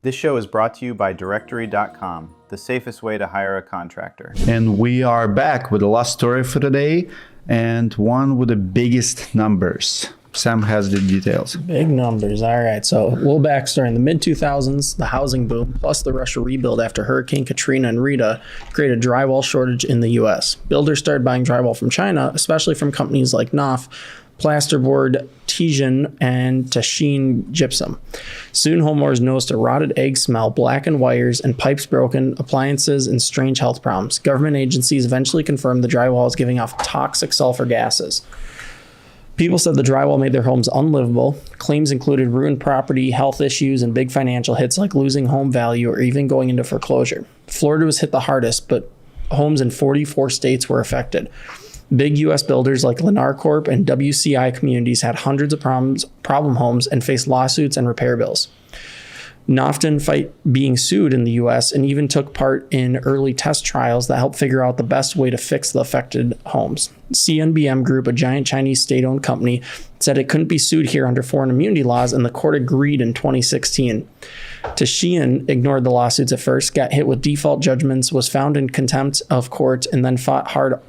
This show is brought to you by Directory.com, the safest way to hire a contractor. And we are back with the last story for today, and one with the biggest numbers. Sam has the details. Big numbers. All right. So a little backstory. In the mid-2000s, the housing boom, plus the rush to rebuild after Hurricane Katrina and Rita, created a drywall shortage in the U.S. Builders started buying drywall from China, especially from companies like Knauf, Plasterboard, Tijan, and Taschin Gypsum. Soon, homeowners noticed a rotted egg smell, blackened wires, and pipes broken, appliances, and strange health problems. Government agencies eventually confirmed the drywall was giving off toxic sulfur gases. People said the drywall made their homes unlivable. Claims included ruined property, health issues, and big financial hits like losing home value or even going into foreclosure. Florida was hit the hardest, but homes in 44 states were affected. Big U.S. builders like Lennar Corp and WCI Communities had hundreds of problem homes and faced lawsuits and repair bills. Knauf fight being sued in the U.S. and even took part in early test trials that helped figure out the best way to fix the affected homes. CNBM Group, a giant Chinese state-owned company, said it couldn't be sued here under foreign immunity laws, and the court agreed in 2016. Taschin ignored the lawsuits at first, got hit with default judgments, was found in contempt of court, and then fought hard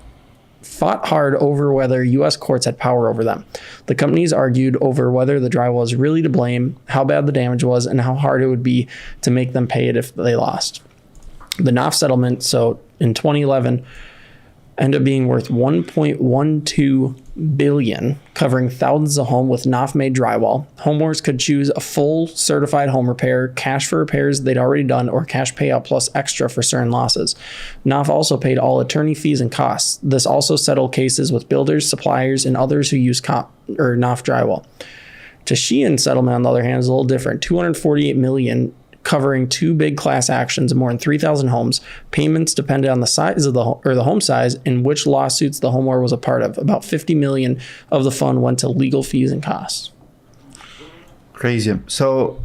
over whether U.S. courts had power over them. The companies argued over whether the drywall was really to blame, how bad the damage was, and how hard it would be to make them pay it if they lost. The Knauf settlement, so in 2011, ended up being worth $1.12 billion, covering thousands of homes with Knauf-made drywall. Homeowners could choose a full certified home repair, cash for repairs they'd already done, or cash payout plus extra for certain losses. Knauf also paid all attorney fees and costs. This also settled cases with builders, suppliers, and others who use Knauf drywall. Taschin settlement, on the other hand, is a little different. $248 million, covering two big class actions of more than 3,000 homes. Payments depended on the size of the home size and which lawsuits the homeowner was a part of. About $50 million of the fund went to legal fees and costs. Crazy. So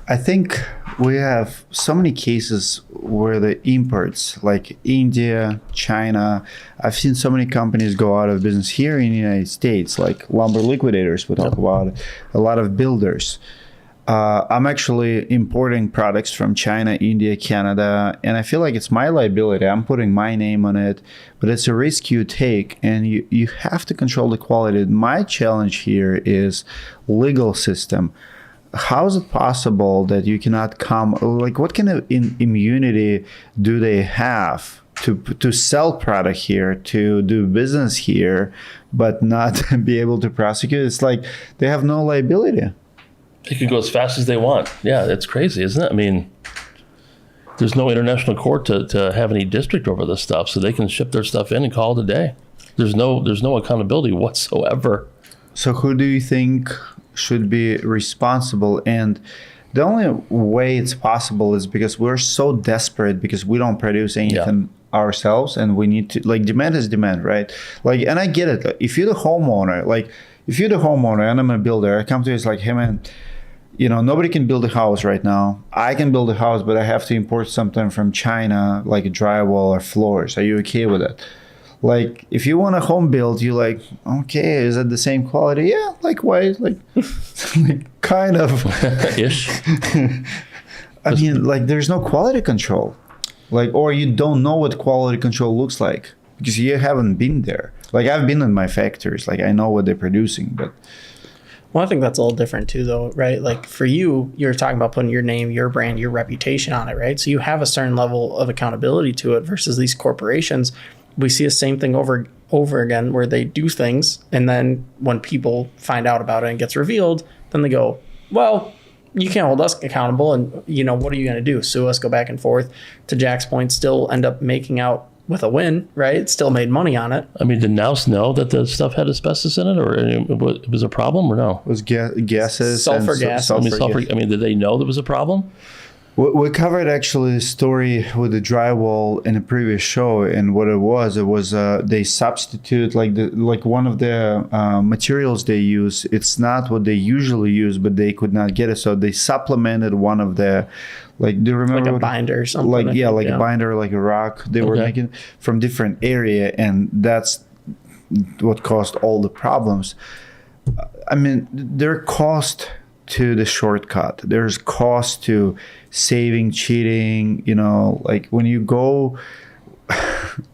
I think we have so many cases where the imports, like India, China, I've seen so many companies go out of business here in the United States, like lumber liquidators we talk about, a lot of builders. I'm actually importing products from China, India, Canada, and I feel like it's my liability. I'm putting my name on it, but it's a risk you take, and you have to control the quality. My challenge here is legal system. How is it possible that you cannot come, like what kind of immunity do they have to sell product here, to do business here, but not be able to prosecute? It's like they have no liability. They could go as fast as they want. Yeah, it's crazy, isn't it? I mean, there's no international court to have any district over this stuff, so they can ship their stuff in and call it a day. There's no accountability whatsoever. So who do you think should be responsible? And the only way it's possible is because we're so desperate because we don't produce anything ourselves, and we need to, like, demand is demand, right? Like, and I get it. If you're the homeowner, and I'm a builder, I come to you, it's like, hey man, nobody can build a house right now. I can build a house, but I have to import something from China, like drywall or floors. Are you okay with it? Like, if you want a home build, you're like, okay, is it the same quality? Yeah, likewise, like kind of. Ish. I mean, like, there's no quality control. Like, or you don't know what quality control looks like because you haven't been there. Like, I've been in my factories, like I know what they're producing, but. Well, I think that's a little different too, though, right? Like for you, you're talking about putting your name, your brand, your reputation on it, right? So you have a certain level of accountability to it versus these corporations. We see the same thing over again where they do things, and then when people find out about it and gets revealed, then they go, well, you can't hold us accountable, and what are you going to do? Sue us, go back and forth. To Jack's point, still end up making out with a win, right? Still made money on it. I mean, did Knauf know that the stuff had asbestos in it, or it was a problem, or no? It was gases. Sulfur gas. I mean, did they know there was a problem? We covered actually a story with the drywall in a previous show, and what it was they substitute like one of the materials they use. It's not what they usually use, but they could not get it, so they supplemented one of the, like, do you remember? Like a binder or something. Like a binder, like a rock. They were making from different area, and that's what caused all the problems. I mean, their cost to the shortcut. There's cost to saving, cheating, like when you go,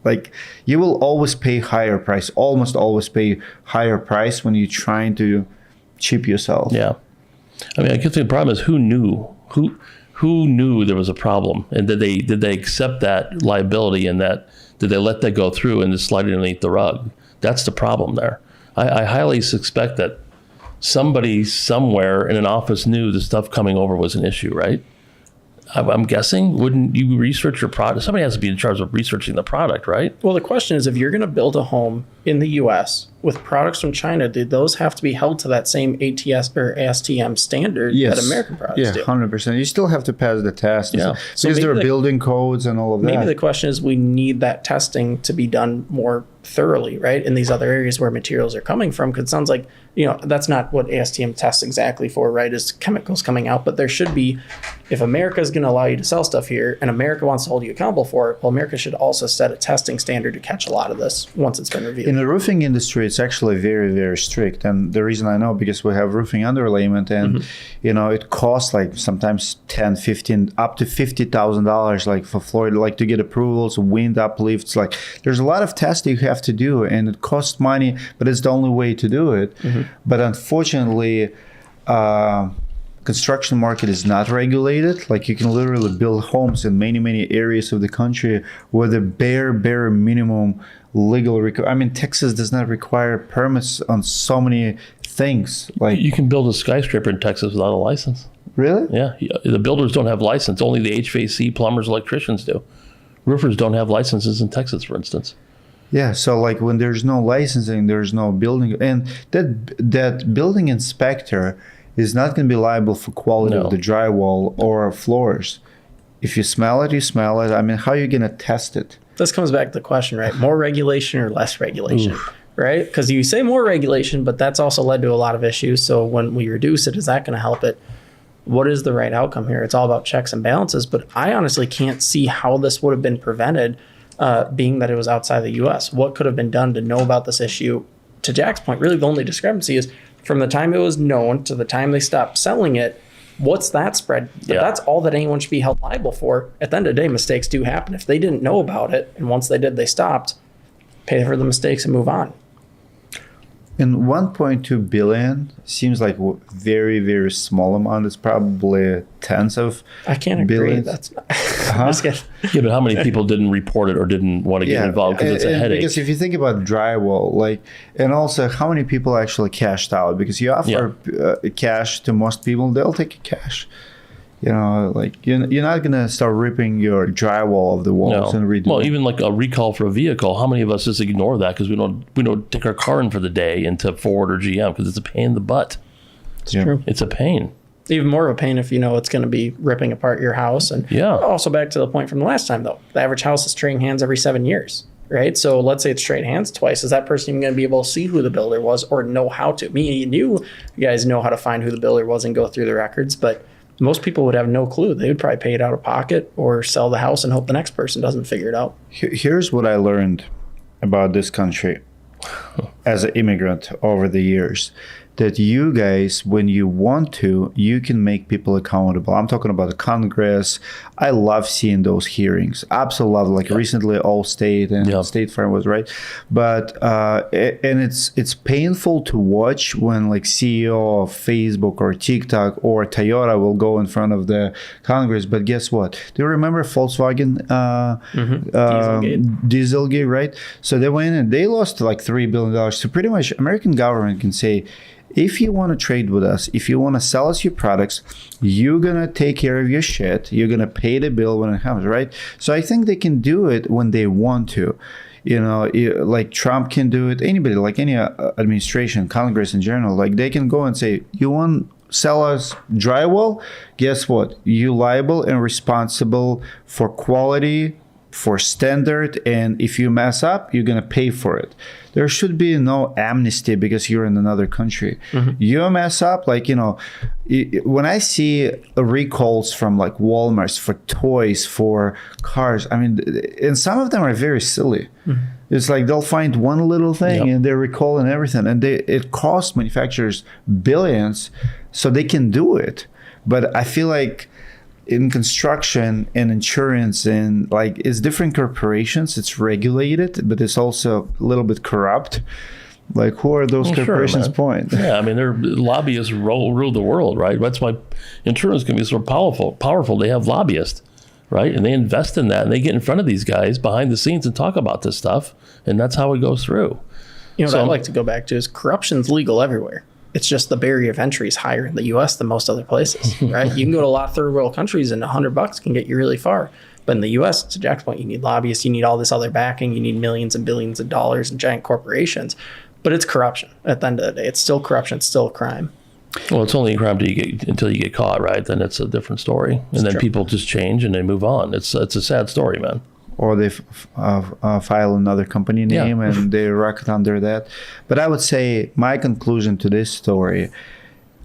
like you will always pay higher price, almost always pay higher price when you're trying to cheap yourself. Yeah. I mean, I guess the problem is who knew? Who knew there was a problem? And did they accept that liability, and did they let that go through and just slide it underneath the rug? That's the problem there. I highly suspect that somebody somewhere in an office knew the stuff coming over was an issue, right? I'm guessing. Wouldn't you research your product? Somebody has to be in charge of researching the product, right? Well, the question is, if you're going to build a home in the U.S. with products from China, do those have to be held to that same ATS or ASTM standard that American products do? Yeah, 100%. You still have to pass the test. Yeah. So because there are building codes and all of that. Maybe the question is, we need that testing to be done more thoroughly, right? In these other areas where materials are coming from, because it sounds like, that's not what ASTM tests exactly for, right? Is chemicals coming out, but there should be, if America is going to allow you to sell stuff here and America wants to hold you accountable for it, well, America should also set a testing standard to catch a lot of this once it's been reviewed. In the roofing industry, it's actually very, very strict. And the reason I know, because we have roofing underlayment and, it costs like sometimes 10, 15, up to $50,000, like for Florida, like to get approvals, wind uplifts, like there's a lot of tests you have to do and it costs money, but it's the only way to do it. But unfortunately, construction market is not regulated. Like you can literally build homes in many, many areas of the country where the bare minimum legal Texas does not require permits on so many things. Like You can build a skyscraper in Texas without a license. Really? Yeah. The builders don't have license. Only the HVAC plumbers, electricians do. Roofers don't have licenses in Texas, for instance. Yeah, so like when there's no licensing, there's no building, and that building inspector is not going to be liable for quality of the drywall or floors. If you smell it, you smell it. I mean, how are you going to test it? This comes back to the question, right? More regulation or less regulation, right? Because you say more regulation, but that's also led to a lot of issues. So when we reduce it, is that going to help it? What is the right outcome here? It's all about checks and balances, but I honestly can't see how this would have been prevented, being that it was outside the U.S. What could have been done to know about this issue? To Jack's point, really the only discrepancy is from the time it was known to the time they stopped selling it. What's that spread? But that's all that anyone should be held liable for. At the end of the day, mistakes do happen. If they didn't know about it, and once they did, they stopped, pay for the mistakes and move on. And 1.2 billion seems like a very, very small amount. It's probably tens of I can't agree. billions. That's not. I'm just kidding. Yeah, but how many people didn't report it or didn't want to get involved because it's a headache? Because if you think about drywall, and also how many people actually cashed out? Because you offer cash to most people, they'll take cash. You're not gonna start ripping your drywall of the walls and redo. Well, even like a recall for a vehicle, how many of us just ignore that because we don't take our car in for the day into Ford or GM because it's a pain in the butt. It's true. It's a pain. Even more of a pain if you know it's going to be ripping apart your house. And also back to the point from the last time, though, the average house is trading hands every 7 years, right? So let's say it's trade hands twice. Is that person even going to be able to see who the builder was or know how to? You guys know how to find who the builder was and go through the records, but most people would have no clue. They would probably pay it out of pocket or sell the house and hope the next person doesn't figure it out. Here's what I learned about this country as an immigrant over the years. That you guys, when you want to, you can make people accountable. I'm talking about the Congress. I love seeing those hearings. Absolutely love it. Like recently, Allstate and State Farm was right. But and it's painful to watch when like CEO of Facebook or TikTok or Toyota will go in front of the Congress. But guess what? Do you remember Volkswagen Dieselgate, right? So they went and they lost like $3 billion. So pretty much American government can say, if you want to trade with us, if you want to sell us your products, you're going to take care of your shit. You're going to pay the bill when it comes, right? So I think they can do it when they want to. Like Trump can do it. Anybody, like any administration, Congress in general, like they can go and say, you want sell us drywall? Guess what? You're liable and responsible for quality, for standard, and if you mess up, you're going to pay for it. There should be no amnesty because you're in another country. You mess up, when I see recalls from like Walmart's for toys, for cars, I mean, and some of them are very silly. It's like they'll find one little thing and they're recalling everything, and it costs manufacturers billions. so they can do it. But I feel like in construction and insurance and like it's different corporations, it's regulated, but it's also a little bit corrupt. Like, who are those corporations' point? Yeah, I mean, they're lobbyists rule the world, right? That's why insurance can be so powerful. They have lobbyists, right? And they invest in that, and they get in front of these guys behind the scenes and talk about this stuff, and that's how it goes through. You know what I'd like to go back to is corruption's legal everywhere. It's just the barrier of entry is higher in the U.S. than most other places, right? You can go to a lot of third world countries, and $100 can get you really far. But in the U.S., to Jack's point, you need lobbyists, you need all this other backing, you need millions and billions of dollars and giant corporations. But it's corruption at the end of the day. It's still corruption. It's still a crime. Well, it's only a crime until you get caught, right? Then it's a different story. And then people just change and they move on. It's a sad story, man. Or they file another company name and they record under that. But I would say my conclusion to this story,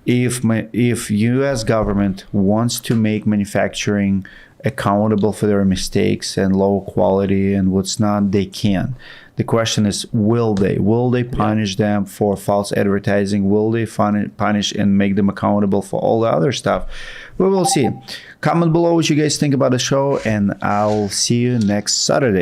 if U.S. government wants to make manufacturing accountable for their mistakes and low quality and what's not, they can. The question is, will they? Will they punish them for false advertising? Will they punish and make them accountable for all the other stuff? We will see. Comment below what you guys think about the show, and I'll see you next Saturday.